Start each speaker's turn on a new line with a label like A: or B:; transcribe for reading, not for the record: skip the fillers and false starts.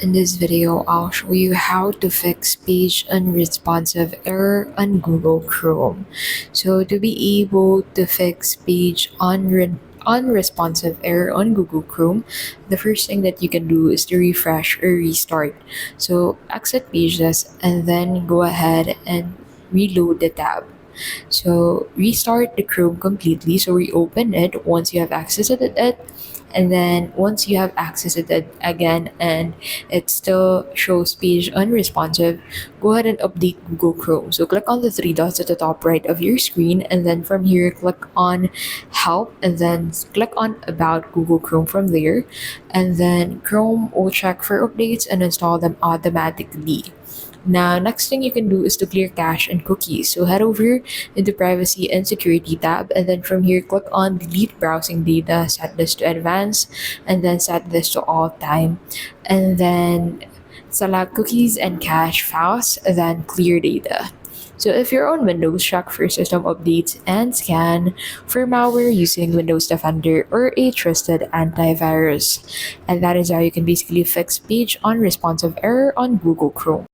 A: In this video, I'll show you how to fix page unresponsive error on Google Chrome. So to be able to fix page unresponsive error on Google Chrome, the first thing that you can do is to refresh or restart. So exit pages and then go ahead and reload the tab. So restart the Chrome completely. So reopen it once you have accessed it. And then once you have accessed it again and it still shows page unresponsive, go ahead and update Google Chrome. So click on the three dots at the top right of your screen, and then from here click on help and then click on about Google Chrome from there. And then Chrome will check for updates and install them automatically. Now, next thing you can do is to clear cache and cookies. So head over into privacy and security tab, and then from here click on delete browsing data, set this to advanced, and then set this to all time. And then select cookies and cache files, then clear data. So if you're on Windows, check for system updates and scan for malware using Windows Defender or a trusted antivirus. And that is how you can basically fix page unresponsive error on Google Chrome.